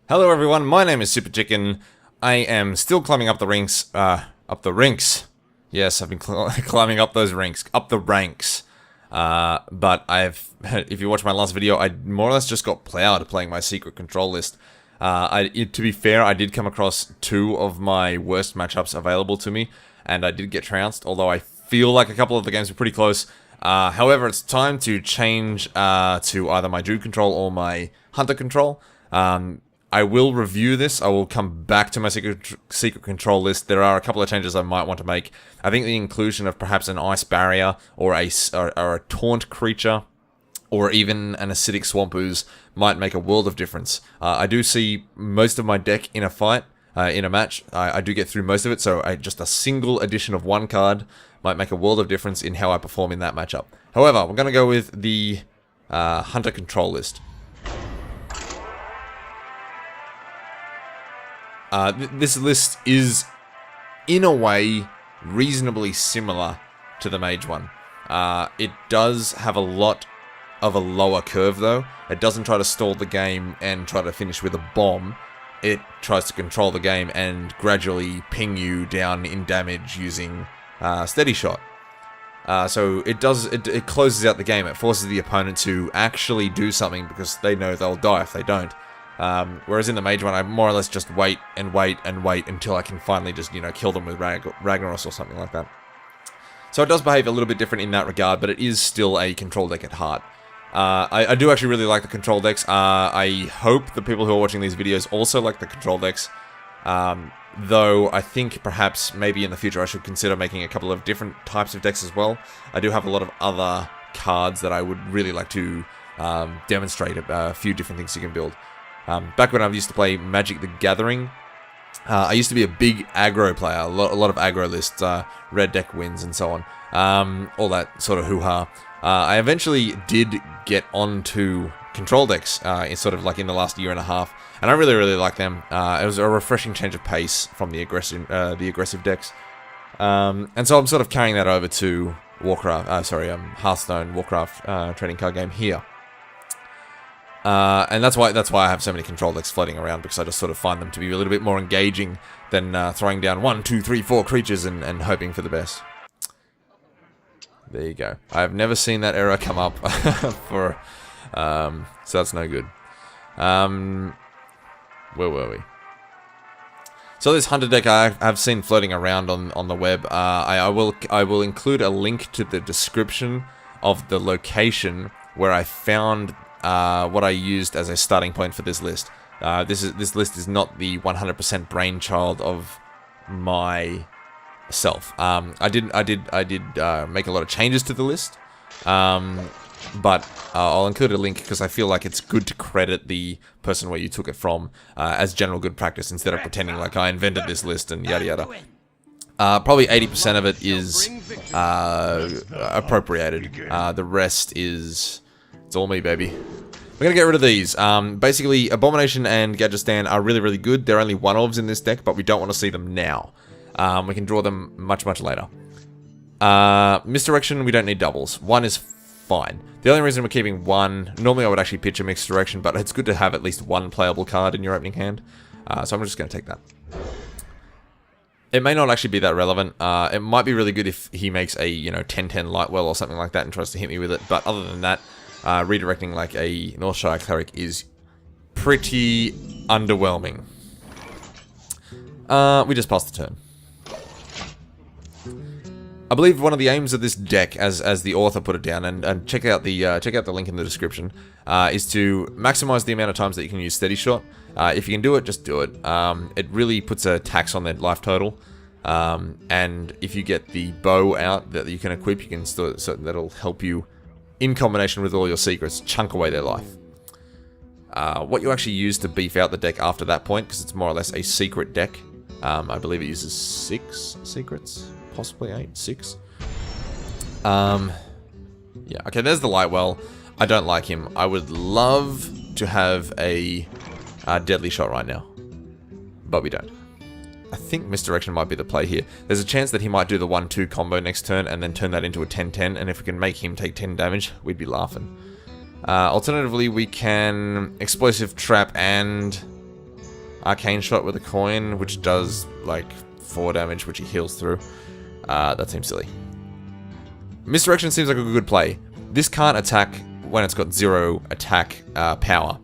Hello everyone, my name is Super Chicken. I am still climbing up the rinks, Yes, I've been climbing up those ranks, up the ranks. But if you watch my last video, I more or less just got plowed playing my secret control list. To be fair, I did come across two of my worst matchups available to me, and I did get trounced, although I feel like a couple of the games were pretty close. However, it's time to change to either my Druid control or my Hunter control. I will review this. I will come back to my secret control list. There are a couple of changes I might want to make. I think the inclusion of perhaps an ice barrier or a taunt creature or even an acidic swamp ooze might make a world of difference. I do see most of my deck in a fight, in a match. I do get through most of it, so just a single addition of one card might make a world of difference in how I perform in that matchup. However, we're going to go with the Hunter control list. This list is, in a way, reasonably similar to the Mage one. It does have a lot of a lower curve, though. It doesn't try to stall the game and try to finish with a bomb. It tries to control the game and gradually ping you down in damage using steady shot. So it closes out the game. It forces the opponent to actually do something because they know they'll die if they don't. Whereas in the Mage one, I more or less just wait and wait and wait until I can finally just, kill them with Ragnaros or something like that. So it does behave a little bit different in that regard, but it is still a control deck at heart. I do actually really like the control decks. I hope the people who are watching these videos also like the control decks. Though I think perhaps maybe in the future I should consider making a couple of different types of decks as well. I do have a lot of other cards that I would really like to demonstrate a few different things you can build. Back when I used to play Magic the Gathering, I used to be a big aggro player, a lot of aggro lists, red deck wins and so on, all that sort of hoo-ha. I eventually did get onto control decks, in the last year and a half, and I really, really like them. It was a refreshing change of pace from the aggressive decks, and so I'm sort of carrying that over to Hearthstone, Warcraft trading card game here. And that's why I have so many control decks floating around, because I just sort of find them to be a little bit more engaging than throwing down 1, 2, 3, 4 creatures and hoping for the best. There you go. I've never seen that error come up so that's no good. Where were we? So this Hunter deck I've seen floating around on the web. I will include a link to the description of the location where I found what I used as a starting point for this list. This list is not the 100% brainchild of myself. I did make a lot of changes to the list, but I'll include a link because I feel like it's good to credit the person where you took it from as general good practice, instead of pretending like I invented this list and yada yada. Probably 80% of it is appropriated. The rest is... it's all me, baby. We're going to get rid of these. Basically, Abomination and Gadgetzan are really, really good. They're only one-ofs in this deck, but we don't want to see them now. We can draw them much, much later. Misdirection, we don't need doubles. One is fine. The only reason we're keeping one... normally I would actually pitch a Misdirection, but it's good to have at least one playable card in your opening hand. So I'm just going to take that. It may not actually be that relevant. It might be really good if he makes a, 10-10 Lightwell or something like that and tries to hit me with it. But other than that, redirecting like a Northshire Cleric is pretty underwhelming. We just passed the turn. I believe one of the aims of this deck, as the author put it down, and check out the link in the description, is to maximize the amount of times that you can use Steady Shot. If you can do it, just do it. It really puts a tax on their life total. And if you get the bow out that you can equip, you can so that'll help you, in combination with all your secrets, chunk away their life. What you actually use to beef out the deck after that point, because it's more or less a secret deck. I believe it uses 6 secrets, possibly 8, 6. Yeah, okay, there's the Lightwell. I don't like him. I would love to have a Deadly Shot right now, but we don't. I think Misdirection might be the play here. There's a chance that he might do the 1-2 combo next turn and then turn that into a 10-10, and if we can make him take 10 damage, we'd be laughing. Alternatively, we can Explosive Trap and Arcane Shot with a coin, which does like 4 damage, which he heals through. That seems silly. Misdirection seems like a good play. This can't attack when it's got 0 attack power.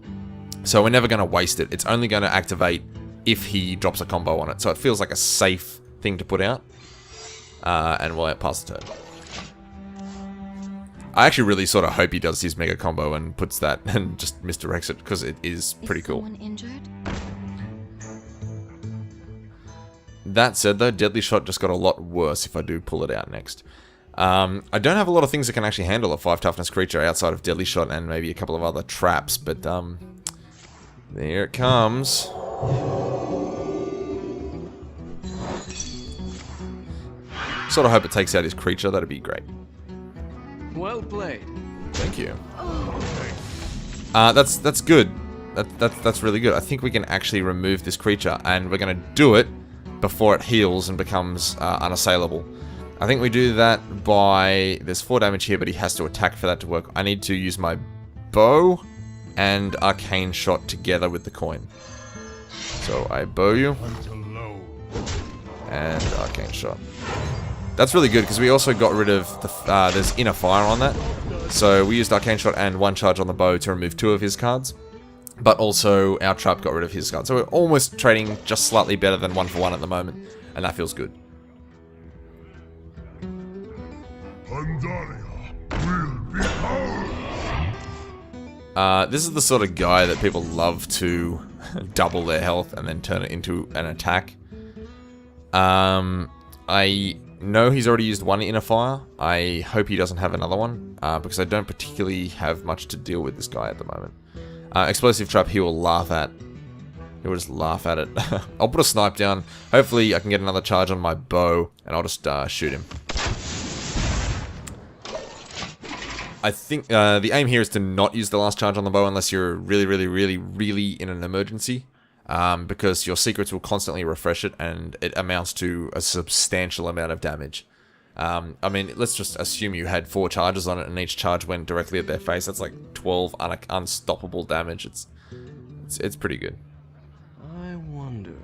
So we're never going to waste it. It's only going to activate if he drops a combo on it. So it feels like a safe thing to put out. And we'll pass the turn. I actually really sort of hope he does his mega combo and puts that and just misdirects it, because it is pretty cool. Injured? That said though, Deadly Shot just got a lot worse if I do pull it out next. I don't have a lot of things that can actually handle a 5 toughness creature outside of Deadly Shot and maybe a couple of other traps, but there it comes. Sort of hope it takes out his creature, that'd be great. Well played. Thank you. That's good. That's really good. I think we can actually remove this creature, and we're gonna do it before it heals and becomes unassailable. I think we do that by... There's 4 damage here, but he has to attack for that to work. I need to use my bow and Arcane Shot together with the coin. So I bow you. And Arcane Shot. That's really good, because we also got rid of the... there's Inner Fire on that. So we used Arcane Shot and 1 charge on the bow to remove 2 of his cards. But also, our trap got rid of his cards. So we're almost trading just slightly better than 1 for 1 at the moment. And that feels good. This is the sort of guy that people love to double their health and then turn it into an attack. I know he's already used 1 Inner Fire. I hope he doesn't have another one, because I don't particularly have much to deal with this guy at the moment. Explosive Trap he will laugh at. He will just laugh at it. I'll put a snipe down. Hopefully I can get another charge on my bow, and I'll just shoot him. I think the aim here is to not use the last charge on the bow unless you're really in an emergency. Because your secrets will constantly refresh it, and it amounts to a substantial amount of damage. I mean, let's just assume you had 4 charges on it, and each charge went directly at their face. That's like 12 unstoppable damage. It's pretty good. I wonder.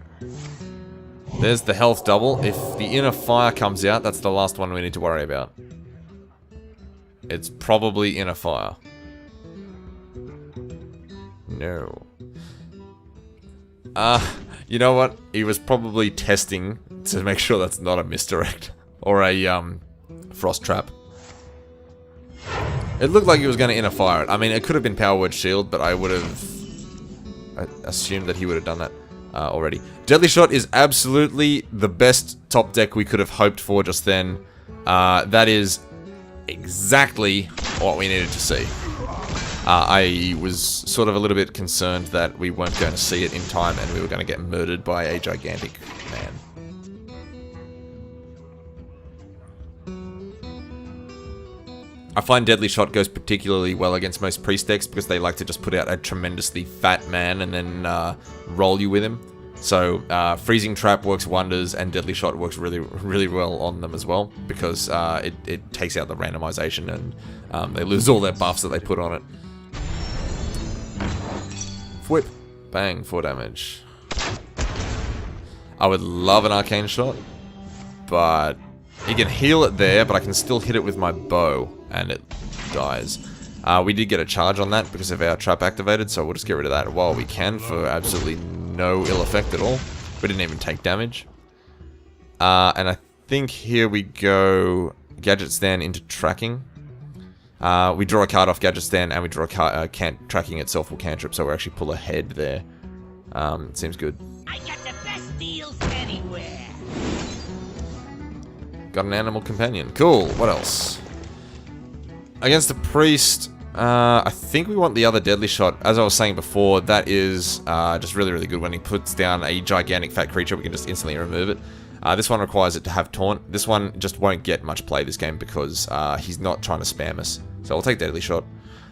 There's the health double. If the Inner Fire comes out, that's the last one we need to worry about. It's probably Inner Fire. No. You know what? He was probably testing to make sure that's not a misdirect. Or a, frost trap. It looked like he was going to Inner Fire it. I mean, it could have been Power Word Shield, but I would have... I assumed that he would have done that already. Deadly Shot is absolutely the best top deck we could have hoped for just then. That is exactly what we needed to see. I was sort of a little bit concerned that we weren't going to see it in time and we were going to get murdered by a gigantic man. I find Deadly Shot goes particularly well against most priest decks because they like to just put out a tremendously fat man and then roll you with him. So Freezing Trap works wonders, and Deadly Shot works really well on them as well, because it takes out the randomization and they lose all their buffs that they put on it. Whip. Bang, 4 damage. I would love an Arcane Shot, but you can heal it there, but I can still hit it with my bow, and it dies. We did get a charge on that because of our trap activated, so we'll just get rid of that while we can for absolutely no ill effect at all. We didn't even take damage. And I think here we go Gadget Stand into tracking. We draw a card off Gadget Stand, and we draw a card, tracking itself will cantrip, so we actually pull ahead there. It seems good. I got the best deals anywhere. Got an Animal Companion. Cool. What else? Against the Priest, I think we want the other Deadly Shot. As I was saying before, that is just really good. When he puts down a gigantic fat creature, we can just instantly remove it. This one requires it to have Taunt. This one just won't get much play this game because he's not trying to spam us. So I'll take Deadly Shot.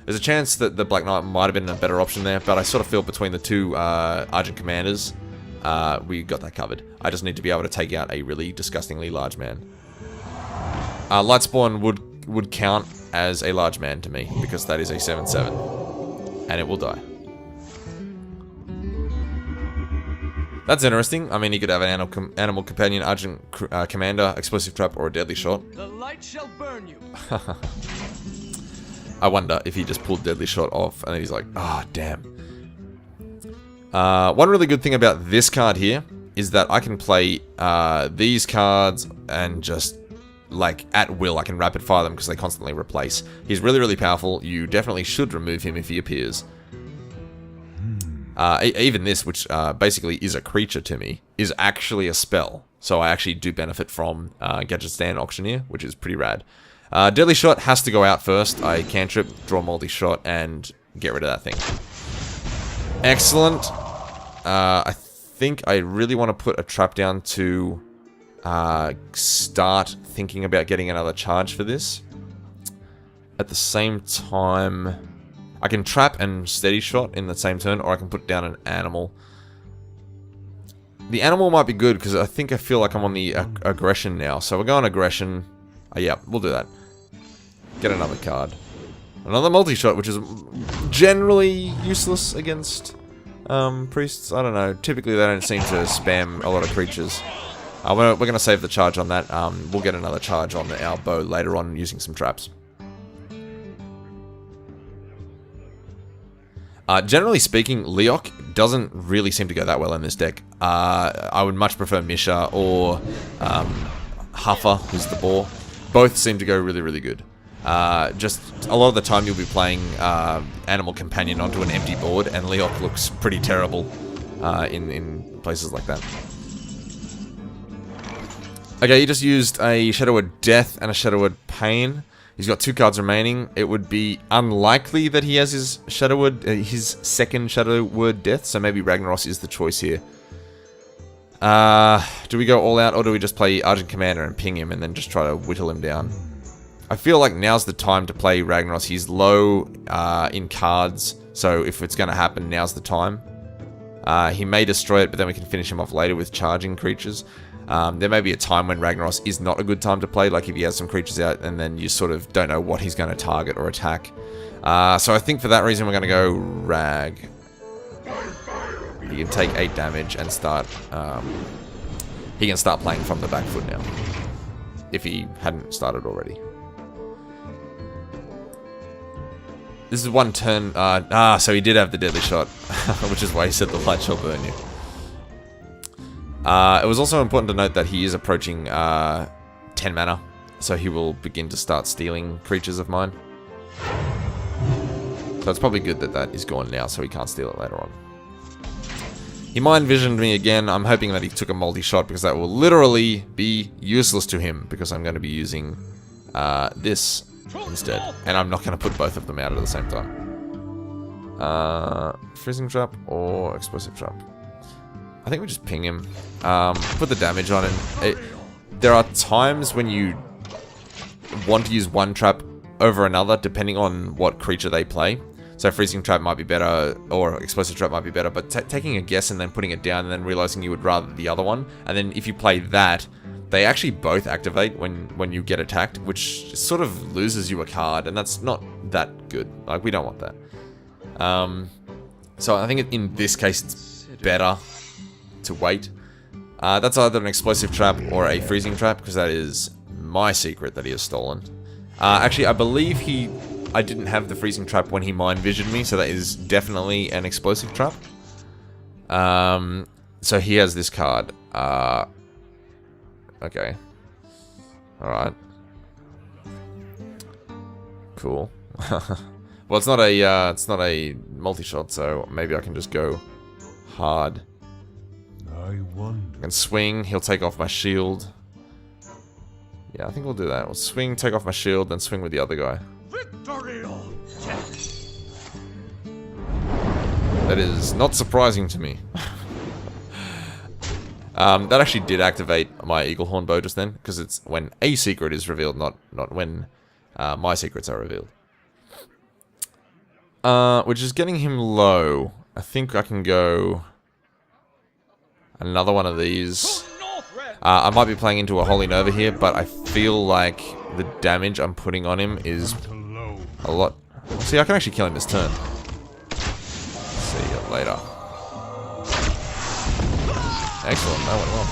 There's a chance that the Black Knight might have been a better option there, but I sort of feel between the two Argent Commanders, we got that covered. I just need to be able to take out a really disgustingly large man. Lightspawn would count as a large man to me, because that is a 7/7. And it will die. That's interesting. I mean, he could have an animal companion, Argent Commander, Explosive Trap, or a Deadly Shot. The light shall burn you. I wonder if he just pulled Deadly Shot off and then he's like, ah, oh, damn. One really good thing about this card here is that I can play these cards and just, like, at will. I can rapid fire them because they constantly replace. He's really, really powerful. You definitely should remove him if he appears. Even this, which basically is a creature to me, is actually a spell. So I actually do benefit from Gadget Stand Auctioneer, which is pretty rad. Deadly Shot has to go out first. I cantrip, draw multi-shot, and get rid of that thing. Excellent. I think I really want to put a trap down to start thinking about getting another charge for this. At the same time, I can trap and steady shot in the same turn, or I can put down an animal. The animal might be good, because I feel like I'm on the aggression now. So we're going aggression. Yeah, we'll do that. Get another card. Another multi-shot, which is generally useless against priests. I don't know. Typically, they don't seem to spam a lot of creatures. We're going to save the charge on that. We'll get another charge on our bow later on using some traps. Generally speaking, Leok doesn't really seem to go that well in this deck. I would much prefer Misha or Huffer, who's the boar. Both seem to go really, really good. Just a lot of the time you'll be playing Animal Companion onto an empty board, and Leok looks pretty terrible in places like that. Okay, he just used a Shadow Word Death and a Shadow Word Pain. He's got 2 cards remaining. It would be unlikely that he has his Shadow Word, his second Shadow Word Death, so maybe Ragnaros is the choice here. Do we go all out, or do we just play Argent Commander and ping him and then just try to whittle him down? I feel like now's the time to play Ragnaros. He's low in cards, so if it's going to happen, now's the time. He may destroy it, but then we can finish him off later with charging creatures. There may be a time when Ragnaros is not a good time to play, like if he has some creatures out and then you sort of don't know what he's going to target or attack. So I think for that reason we're going to go Rag. He can take 8 damage and start... he can start playing from the back foot now, if he hadn't started already. This is one turn... so he did have the Deadly Shot, which is why he said the light shall burn you. It was also important to note that he is approaching 10 mana, so he will begin to start stealing creatures of mine. So it's probably good that that is gone now, so he can't steal it later on. He mind visioned me again. I'm hoping that he took a multi-shot, because that will literally be useless to him, because I'm going to be using this instead. And I'm not going to put both of them out at the same time. Freezing Trap or Explosive Trap? I think we just ping him. Put the damage on him. There are times when you want to use one trap over another, depending on what creature they play. So Freezing Trap might be better, or Explosive Trap might be better, but taking a guess and then putting it down and then realizing you would rather the other one, and then if you play that, they actually both activate when you get attacked, which sort of loses you a card, and that's not that good. Like, we don't want that. So I think in this case it's better to wait. That's either an Explosive Trap or a Freezing Trap, because that is my secret that he has stolen. Actually, I believe I didn't have the Freezing Trap when he mind visioned me, so that is definitely an Explosive Trap. So he has this card. Okay. Alright. Cool. Well, it's not a multi-shot, so maybe I can just go hard. I can swing, he'll take off my shield. Yeah, I think we'll do that. We'll swing, take off my shield, then swing with the other guy. That is not surprising to me. That actually did activate my Eaglehorn bow just then, because it's when a secret is revealed, not when my secrets are revealed. Which is getting him low. I think I can go another one of these. I might be playing into a Holy Nova here, but I feel like the damage I'm putting on him is a lot. See, I can actually kill him this turn. See you later. Excellent, that went well.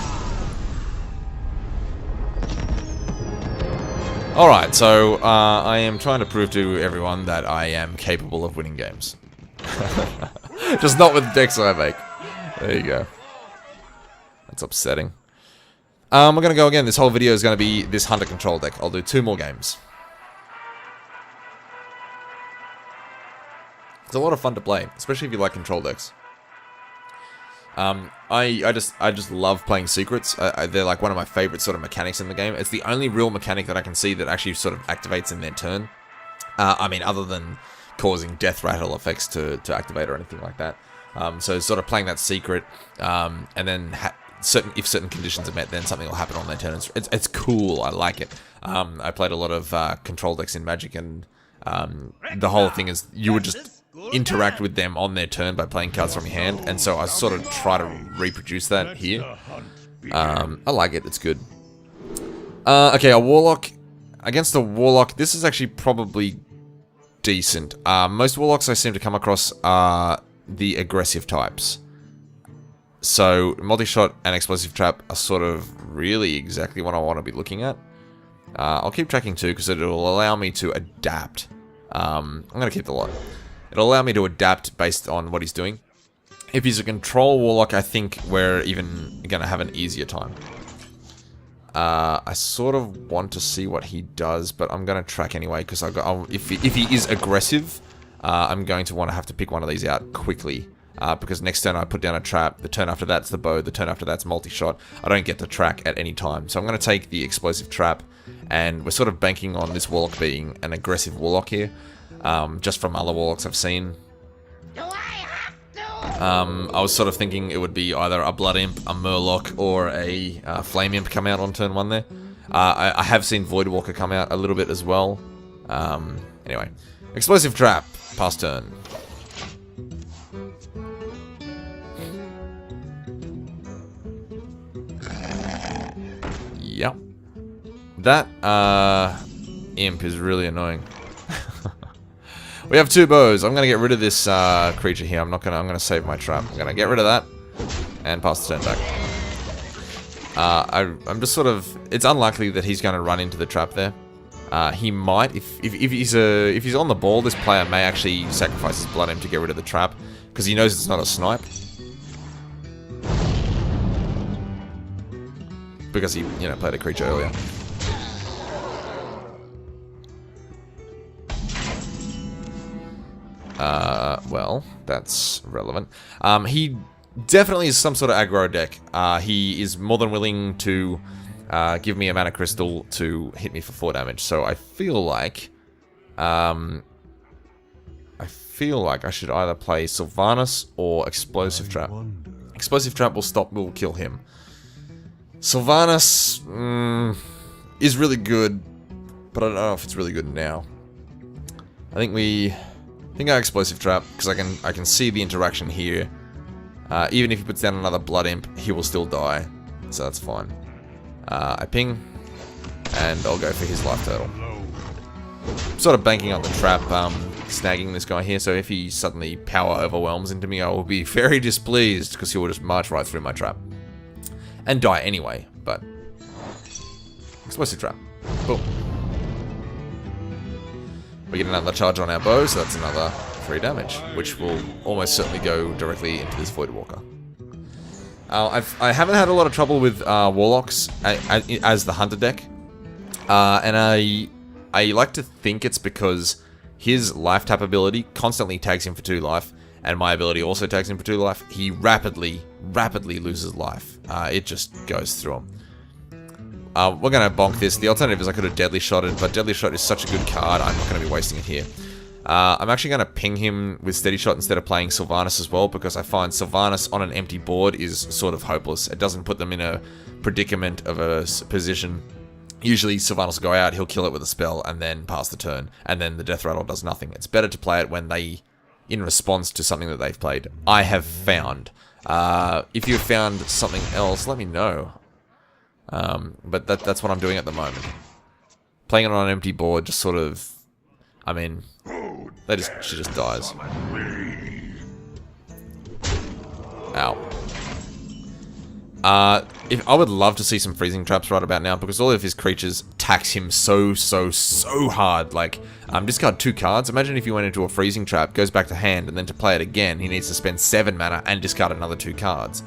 Alright, so I am trying to prove to everyone that I am capable of winning games. Just not with the decks I make. There you go. That's upsetting. We're going to go again. This whole video is going to be this Hunter control deck. I'll do 2 more games. It's a lot of fun to play, especially if you like control decks. I just love playing secrets. They're like one of my favorite sort of mechanics in the game. It's the only real mechanic that I can see that actually sort of activates in their turn. I mean, other than causing death rattle effects to activate or anything like that. So sort of playing that secret, and then if certain conditions are met, then something will happen on their turn. It's cool. I like it. I played a lot of control decks in Magic, and the whole thing is you would just interact with them on their turn by playing cards from your hand, and so I sort of try to reproduce that here. I like it. It's good. Okay, a Warlock. Against a Warlock, this is actually probably decent. Most Warlocks I seem to come across are the aggressive types. So, multi-shot and explosive trap are sort of really exactly what I want to be looking at. I'll keep tracking 2 because it'll allow me to adapt. I'm going to keep the lot. It'll allow me to adapt based on what he's doing. If he's a control Warlock, I think we're even going to have an easier time. I sort of want to see what he does, but I'm going to track anyway, because if he is aggressive, I'm going to want to have to pick one of these out quickly. Because next turn I put down a trap, the turn after that's the bow, the turn after that's multi-shot. I don't get to track at any time. So I'm going to take the explosive trap, and we're sort of banking on this Warlock being an aggressive Warlock here. Just from other Warlocks I've seen. I was sort of thinking it would be either a Blood Imp, a Murloc, or a Flame Imp come out on turn 1 there. I have seen Voidwalker come out a little bit as well. Anyway. Explosive Trap. Pass turn. Yep. That Imp is really annoying. We have 2 bows. I'm gonna get rid of this creature here. I'm gonna save my trap. I'm gonna get rid of that and pass the turn back. I'm just sort of. It's unlikely that he's gonna run into the trap there. He might if he's on the ball. This player may actually sacrifice his Blood Imp to get rid of the trap because he knows it's not a snipe. Because he played a creature earlier. Well, that's relevant. He definitely is some sort of aggro deck. He is more than willing to give me a mana crystal to hit me for 4 damage. So I feel like I should either play Sylvanas or Explosive Trap. Explosive Trap will kill him. Sylvanas is really good, but I don't know if it's really good now. I think our Explosive Trap, because I can see the interaction here. Even if he puts down another Blood Imp, he will still die, so that's fine. I ping, and I'll go for his Life Turtle. I'm sort of banking on the trap, snagging this guy here, so if he suddenly power overwhelms into me, I will be very displeased, because he will just march right through my trap. And die anyway, but... Explosive Trap. Boom. We get another charge on our bow, so that's another 3 damage, which will almost certainly go directly into this Voidwalker. I haven't had a lot of trouble with Warlocks as the Hunter deck, and I like to think it's because his life tap ability constantly tags him for 2 life, and my ability also tags him for 2 life. He rapidly loses life. It just goes through him. We're going to bonk this. The alternative is I could have Deadly Shotted, but Deadly Shot is such a good card, I'm not going to be wasting it here. I'm actually going to ping him with Steady Shot instead of playing Sylvanas as well, because I find Sylvanas on an empty board is sort of hopeless. It doesn't put them in a predicament of a position. Usually Sylvanas will go out, he'll kill it with a spell, and then pass the turn, and then the Death Rattle does nothing. It's better to play it when in response to something that they've played. I have found. If you've found something else, let me know. But that's what I'm doing at the moment. Playing it on an empty board just sort of... I mean... she just dies. Ow. If I would love to see some freezing traps right about now, because all of his creatures tax him so hard. Like, discard 2 cards. Imagine if you went into a freezing trap, goes back to hand, and then to play it again, he needs to spend 7 mana and discard another 2 cards.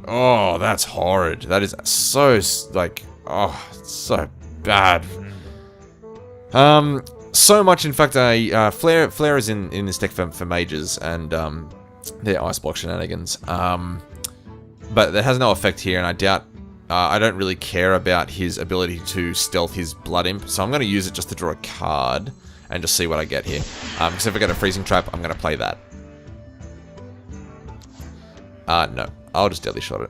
Oh, that's horrid. That is so, like, oh, so bad. So much, in fact, Flare is in this deck for mages, and, their Ice Block shenanigans. But that has no effect here, and I doubt... I don't really care about his ability to stealth his Blood Imp, so I'm going to use it just to draw a card and just see what I get here. Because if I get a freezing trap, I'm going to play that. No. I'll just Deadly Shot it.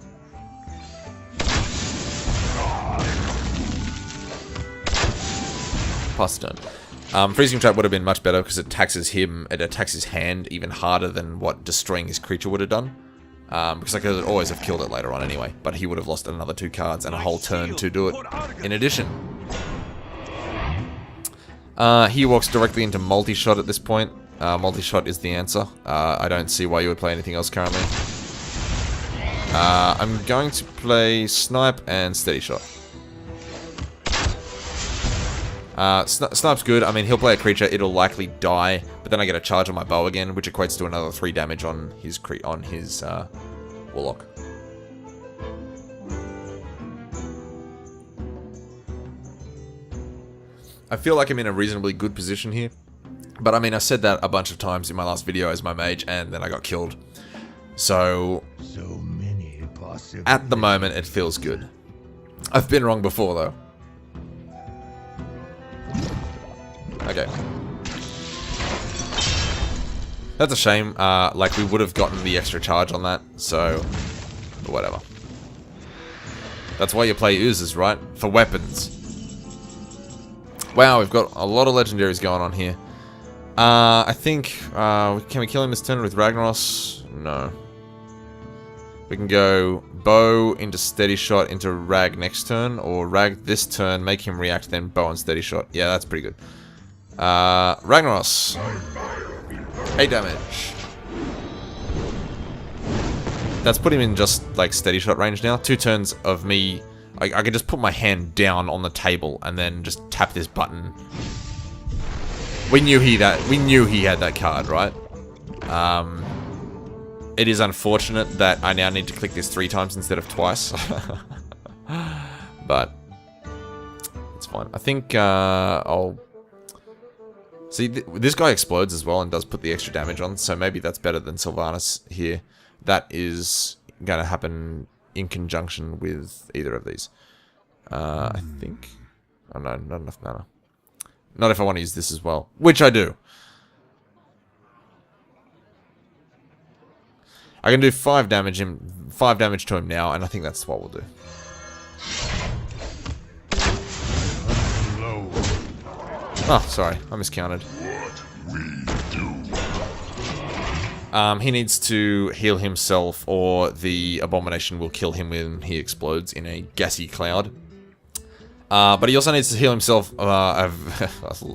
Pass the turn. Freezing Trap would have been much better because it taxes him, it attacks his hand even harder than what destroying his creature would have done. Because I could always have killed it later on anyway, but he would have lost another 2 cards and a whole turn to do it in addition. He walks directly into multi-shot at this point. Multi-shot is the answer. I don't see why you would play anything else currently. I'm going to play Snipe and Steady Shot. Snipe's good. I mean, he'll play a creature, it'll likely die, but then I get a charge on my bow again, which equates to another 3 damage on his Warlock. I feel like I'm in a reasonably good position here, but I mean, I said that a bunch of times in my last video as my mage, and then I got killed. So many possibilities. At the moment, it feels good. I've been wrong before, though. Okay. That's a shame. Like, we would have gotten the extra charge on that, so... But whatever. That's why you play oozes, right? For weapons. Wow, we've got a lot of legendaries going on here. I think... can we kill him this turn with Ragnaros? No. We can go bow into Steady Shot into Rag next turn, or Rag this turn, make him react, then bow and Steady Shot. Yeah, that's pretty good. Ragnaros. 8 damage. That's put him in just, like, Steady Shot range now. 2 turns of me... I could just put my hand down on the table and then just tap this button. We knew he had that card, right? It is unfortunate that I now need to click this 3 times instead of twice. But it's fine. I think I'll... See, this guy explodes as well and does put the extra damage on, so maybe that's better than Sylvanas here. That is going to happen in conjunction with either of these. I think... Oh no, not enough mana. Not if I want to use this as well, which I do. I can do 5 damage to him now, and I think that's what we'll do. Oh, sorry, I miscounted. He needs to heal himself, or the abomination will kill him when he explodes in a gassy cloud. But he also needs to heal himself a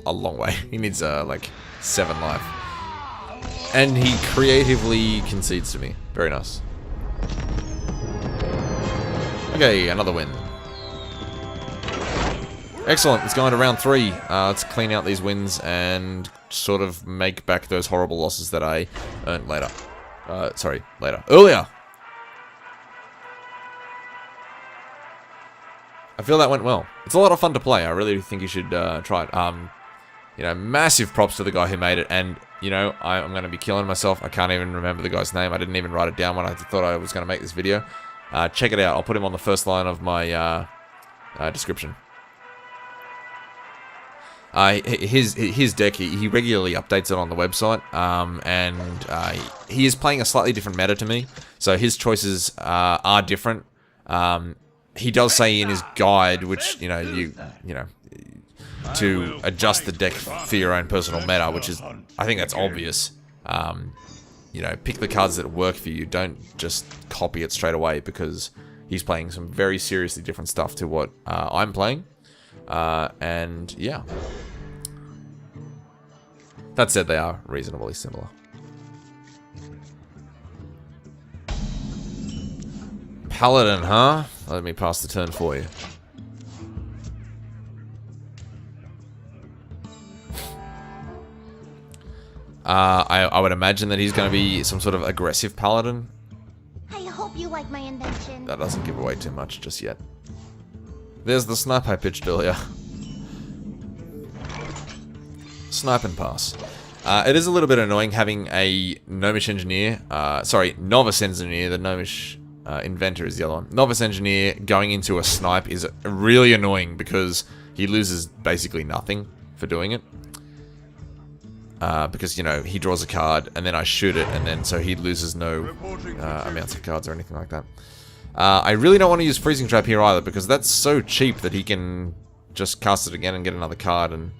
long way. He needs like 7 life. And he creatively concedes to me. Very nice. Okay, another win. Excellent, it's going to round 3. Let's clean out these wins and sort of make back those horrible losses that I earned later. Earlier! I feel that went well. It's a lot of fun to play. I really think you should try it. You know, massive props to the guy who made it, and, you know, I'm going to be killing myself. I can't even remember the guy's name. I didn't even write it down when I thought I was going to make this video. Check it out. I'll put him on the first line of my description. His deck, he regularly updates it on the website, and he is playing a slightly different meta to me, so his choices are different. He does say in his guide, which, you know, to adjust the deck for your own personal meta, which is, I think that's obvious. You know, pick the cards that work for you, don't just copy it straight away, because he's playing some very seriously different stuff to what I'm playing. And yeah. That said, they are reasonably similar. Paladin, huh? Let me pass the turn for you. I would imagine that he's going to be some sort of aggressive Paladin. I hope you like my invention. That doesn't give away too much just yet. There's the snipe I pitched earlier. Snipe and pass. It is a little bit annoying having a Gnomish engineer, novice engineer, the Gnomish inventor is the other one. Novice engineer going into a snipe is really annoying because he loses basically nothing for doing it. Because, you know, he draws a card and then I shoot it and then so he loses no amounts of cards or anything like that. I really don't want to use Freezing Trap here either because that's so cheap that he can just cast it again and get another card, and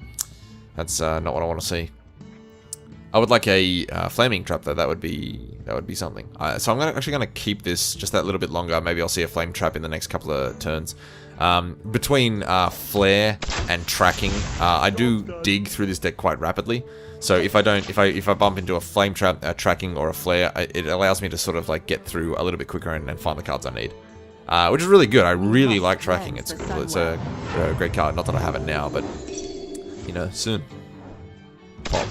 that's not what I want to see. I would like a Flaming Trap though. That would be something. So I'm actually going to keep this just that little bit longer. Maybe I'll see a Flame Trap in the next couple of turns. Between Flare and Tracking, I do dig through this deck quite rapidly. So if I bump into a Flame Trap, a Tracking, or a Flare, it allows me to sort of like get through a little bit quicker and find the cards I need, which is really good. I really like Tracking. It's a great card. Not that I have it now, but you know, soon. Pop.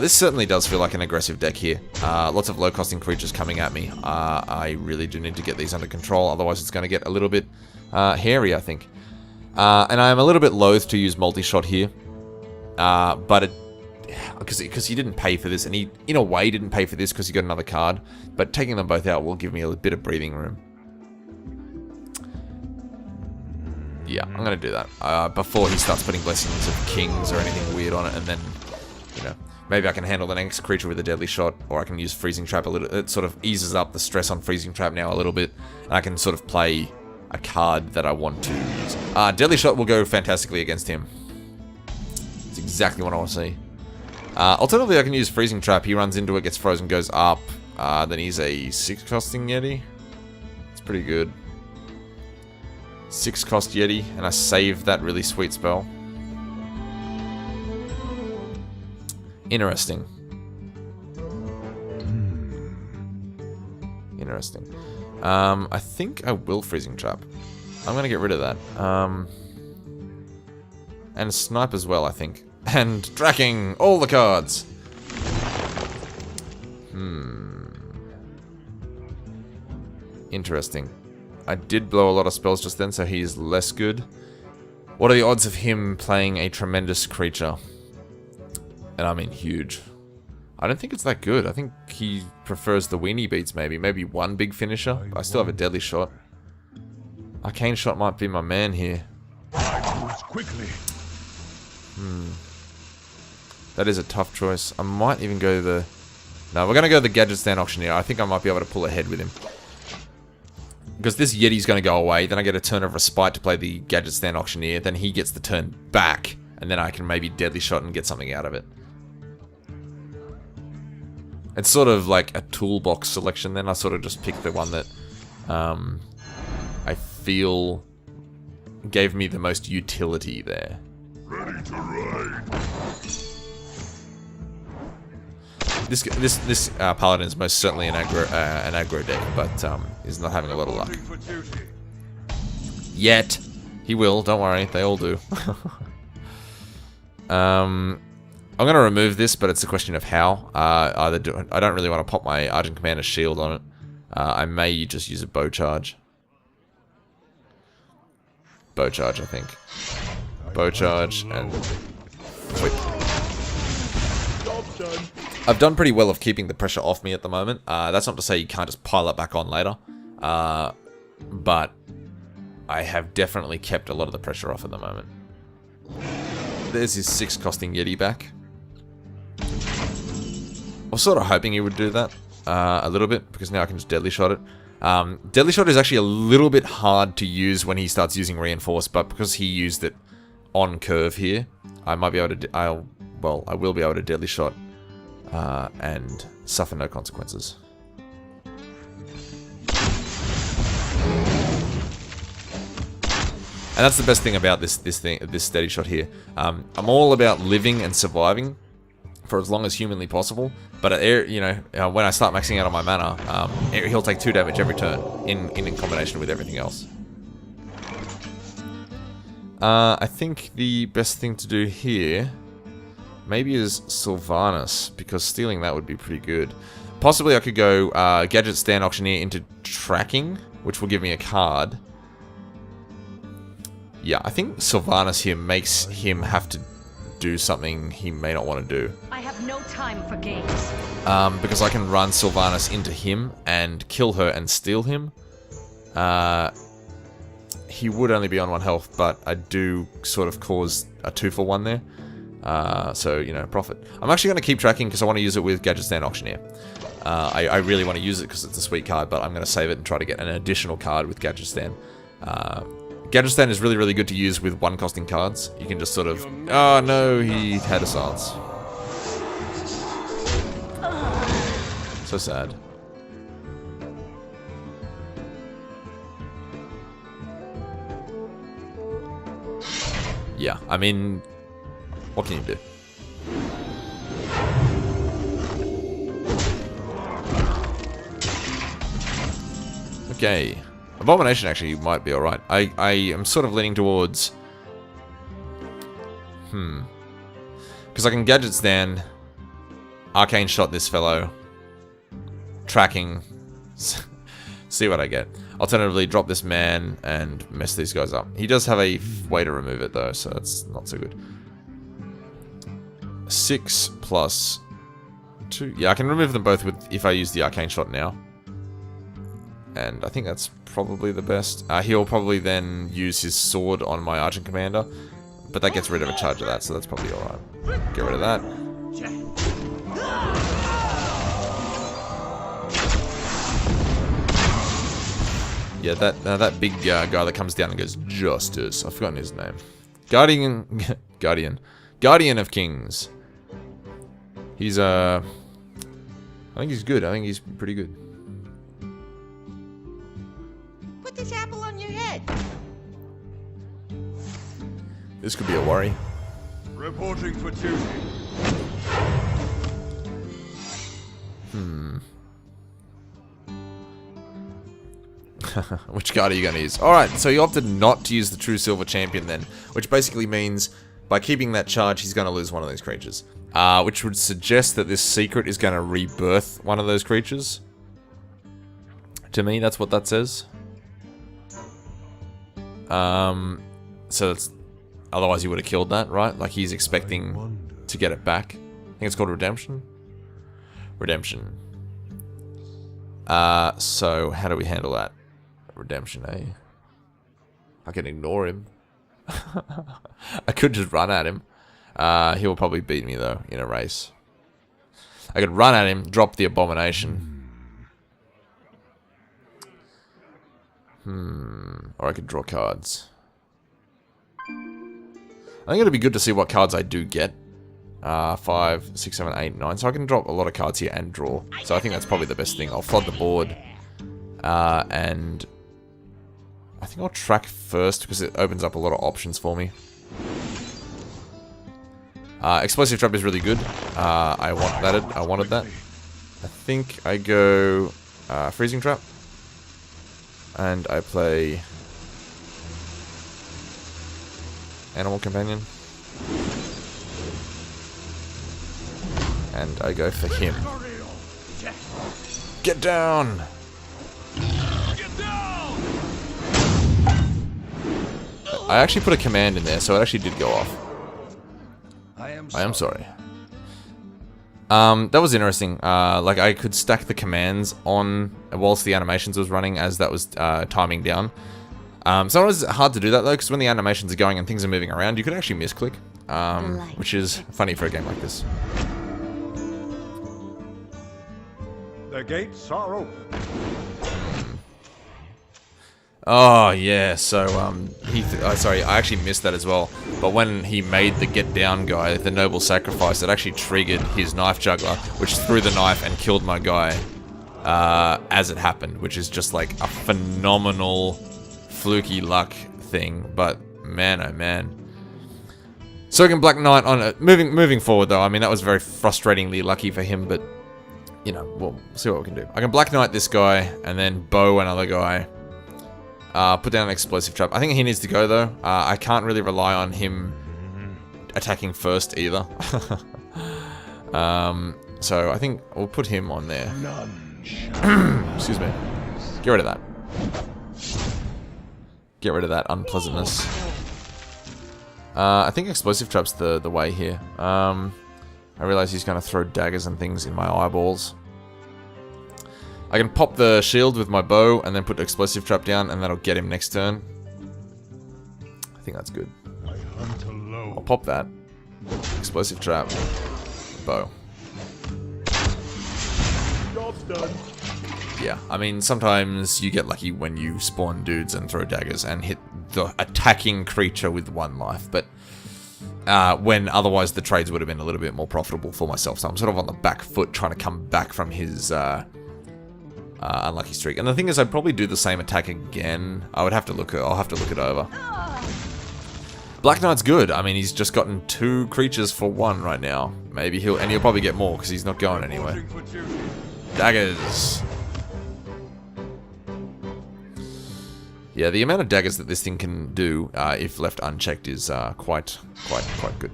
This certainly does feel like an aggressive deck here. Lots of low-costing creatures coming at me. I really do need to get these under control, otherwise it's going to get a little bit hairy, I think. And I'm a little bit loath to use multi-shot here, but because he didn't pay for this, and he, in a way, didn't pay for this because he got another card, but taking them both out will give me a bit of breathing room. Yeah, I'm going to do that before he starts putting Blessings of Kings or anything weird on it, and then, you know, maybe I can handle the next creature with a Deadly Shot, or I can use Freezing Trap a little. It sort of eases up the stress on Freezing Trap now a little bit, and I can sort of play a card that I want to use. Deadly Shot will go fantastically against him. It's exactly what I want to see. Alternatively, I can use Freezing Trap. He runs into it, gets frozen, goes up. Then he's a 6-costing Yeti. It's pretty good. 6-cost Yeti, and I save that really sweet spell. Interesting. Interesting. I think I will Freezing Trap. I'm going to get rid of that. And Snipe as well, I think. And Tracking! All the cards! Interesting. I did blow a lot of spells just then, so he's less good. What are the odds of him playing a tremendous creature? And I mean huge. I don't think it's that good. I think he prefers the weenie beats maybe. Maybe one big finisher. I still have a Deadly Shot. Arcane Shot might be my man here. Quickly. That is a tough choice. I might even go the... No, we're going to go the Gadget Stand Auctioneer. I think I might be able to pull ahead with him. Because this Yeti's going to go away. Then I get a turn of Respite to play the Gadget Stand Auctioneer. Then he gets the turn back. And then I can maybe Deadly Shot and get something out of it. It's sort of like a toolbox selection then. I sort of just picked the one that I feel gave me the most utility there. Ready to ride. This Paladin is most certainly an aggro deck, but is not having a lot of luck. Yet. He will, don't worry, they all do. I'm going to remove this, but it's a question of how. I don't really want to pop my Argent Commander's shield on it. I may just use a bow charge. Bow charge, I think. Bow charge and whip. I've done pretty well of keeping the pressure off me at the moment. That's not to say you can't just pile it back on later. But I have definitely kept a lot of the pressure off at the moment. There's his 6-costing Yeti back. I was sort of hoping he would do that a little bit, because now I can just Deadly Shot it. Deadly Shot is actually a little bit hard to use when he starts using Reinforce, but because he used it on curve here, I might be able to... I will be able to Deadly Shot and suffer no consequences. And that's the best thing about this Steady Shot here. I'm all about living and surviving for as long as humanly possible, But you know, when I start maxing out on my mana, he'll take 2 damage every turn in combination with everything else. I think the best thing to do here maybe is Sylvanas, because stealing that would be pretty good. Possibly I could go Gadget Stand Auctioneer into Tracking, which will give me a card. Yeah, I think Sylvanas here makes him have to do something he may not want to do. I have no time for games. Because I can run Sylvanas into him and kill her and steal him. He would only be on 1 health, but I do sort of cause a 2-for-1 there. So, you know, profit. I'm actually going to keep Tracking because I want to use it with Gadget Stand Auctioneer. I really want to use it because it's a sweet card, but I'm going to save it and try to get an additional card with Gadget Stand. Gadget Stand is really, really good to use with 1-costing cards. You can just sort of... Oh, no, he had a silence. So sad. Yeah, I mean... What can you do? Okay. Abomination actually might be alright. I am sort of leaning towards... Because I can Gadget Stand, Arcane Shot this fellow, Tracking, see what I get. Alternatively, drop this man and mess these guys up. He does have a way to remove it though, so that's not so good. 6 plus 2. Yeah, I can remove them both with if I use the Arcane Shot now. And I think that's probably the best. He'll probably then use his sword on my Argent Commander. But that gets rid of a charge of that, so that's probably alright. Get rid of that. Yeah, that big guy that comes down and goes, Justice. I've forgotten his name. Guardian of Kings. He's, I think he's good. I think he's pretty good. Put this apple on your head. This could be a worry. Reporting for duty. Which card are you going to use? Alright, so he opted not to use the True Silver Champion then, which basically means by keeping that charge, he's going to lose one of those creatures. Which would suggest that this secret is going to rebirth one of those creatures. To me, that's what that says. So it's... Otherwise he would have killed that, right? Like he's expecting to get it back. I think it's called Redemption. Redemption. So how do we handle that? Redemption, eh? I can ignore him. I could just run at him. He will probably beat me though in a race. I could run at him, drop the Abomination. Or I could draw cards. I think it'll be good to see what cards I do get. 5, 6, 7, 8, 9. So I can drop a lot of cards here and draw. So I think that's probably the best thing. I'll flood the board. And I think I'll track first because it opens up a lot of options for me. Explosive Trap is really good. I wanted that. I think I go Freezing Trap. And I play Animal Companion. And I go for him. Get down! I actually put a command in there, so it actually did go off. I am sorry. That was interesting. Like I could stack the commands on whilst the animations was running as that was timing down. Sometimes it's hard to do that though, because when the animations are going and things are moving around, you could actually misclick, which is funny for a game like this. The gates are open. Oh yeah, so sorry, I actually missed that as well. But when he made the get down guy, the noble sacrifice, it actually triggered his knife juggler, which threw the knife and killed my guy as it happened, which is just like a phenomenal fluky luck thing. But man, oh man. Soaking Black Knight on it. Moving forward though, I mean that was very frustratingly lucky for him, but you know, we'll see what we can do. I can Black Knight this guy, and then bow another guy. Put down an explosive trap. I think he needs to go, though. I can't really rely on him attacking first, either. So I think we'll put him on there. Excuse me. Get rid of that. Get rid of that unpleasantness. I think explosive trap's the way here. I realize he's going to throw daggers and things in my eyeballs. I can pop the shield with my bow and then put the explosive trap down, and that'll get him next turn. I think that's good. I'll pop that. Explosive trap. Bow. Job's done. Yeah, I mean, sometimes you get lucky when you spawn dudes and throw daggers and hit the attacking creature with 1 life, but when otherwise the trades would have been a little bit more profitable for myself, so I'm sort of on the back foot trying to come back from his unlucky streak. And the thing is, I'd probably do the same attack again. I'll have to look it over. Black Knight's good. I mean, he's just gotten 2 creatures for 1 right now. Maybe he'll probably get more because he's not going anywhere. Daggers. Yeah, the amount of daggers that this thing can do, if left unchecked, is quite good.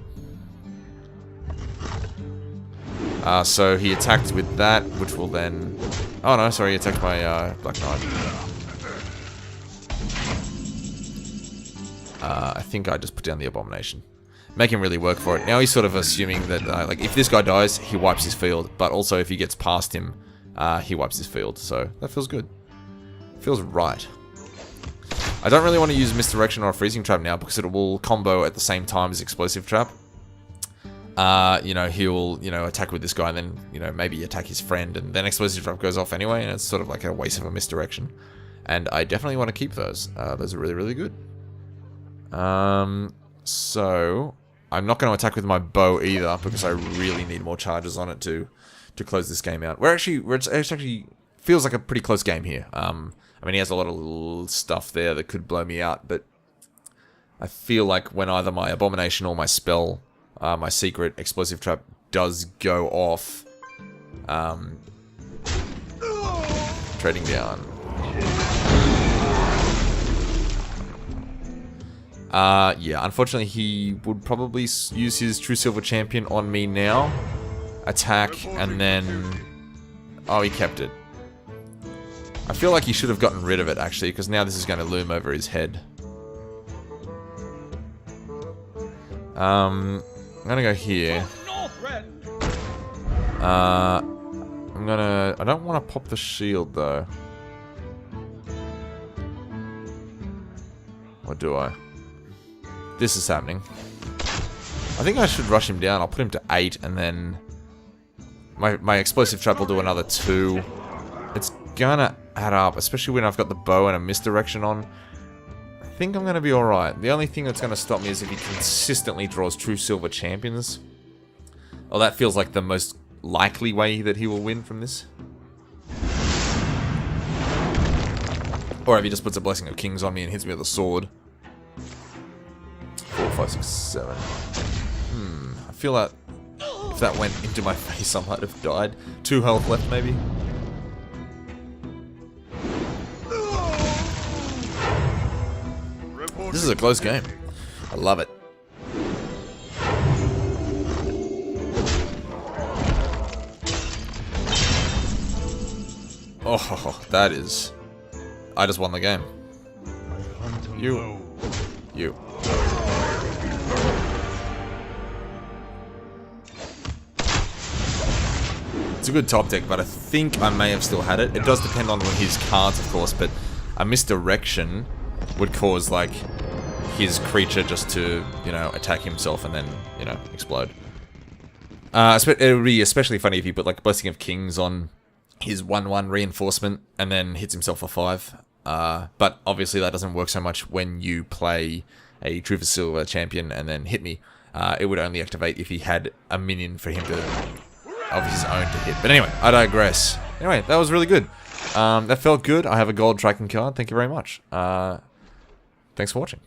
So he attacked with that, which will then... Oh no, sorry, he attacked my Black Knight. I think I just put down the Abomination. Make him really work for it. Now he's sort of assuming that, like, if this guy dies, he wipes his field. But also, if he gets past him, he wipes his field. So, that feels good. Feels right. I don't really want to use Misdirection or a Freezing Trap now, because it will combo at the same time as Explosive Trap. You know, he'll, attack with this guy, and then, maybe attack his friend, and then Explosive Trap goes off anyway, and it's sort of like a waste of a Misdirection. And I definitely want to keep those. Those are really, really good. So I'm not going to attack with my bow either, because I really need more charges on it to close this game out. It actually feels like a pretty close game here. I mean, he has a lot of little stuff there that could blow me out, but I feel like when either my Abomination or my spell, my secret Explosive Trap does go off, trading down. Yeah, unfortunately he would probably use his True Silver Champion on me now. Attack, and then... Oh, he kept it. I feel like he should have gotten rid of it, actually, because now this is going to loom over his head. I'm going to go here. I don't want to pop the shield, though. Or do I? This is happening. I think I should rush him down. I'll put him to 8, and then my Explosive Trap will do another 2. It's gonna add up, especially when I've got the bow and a Misdirection on. I think I'm gonna be alright. The only thing that's gonna stop me is if he consistently draws True Silver Champions. Oh, that feels like the most likely way that he will win from this. Or if he just puts a Blessing of Kings on me and hits me with a sword. 4, 5, 6, 7. I feel like if that went into my face, I might have died. 2 health left, maybe. This is a close game. I love it. Oh, that is... I just won the game. You. It's a good top deck, but I think I may have still had it. It does depend on his cards, of course, but a Misdirection would cause, like, his creature just to, attack himself and then, explode. It would be especially funny if he put, like, Blessing of Kings on his 1/1 reinforcement and then hits himself for 5. But obviously that doesn't work so much when you play a True Silver Champion and then hit me. It would only activate if he had a minion for him to, of his own, to hit. But anyway, I digress. Anyway, that was really good. That felt good. I have a gold tracking card. Thank you very much. Thanks for watching.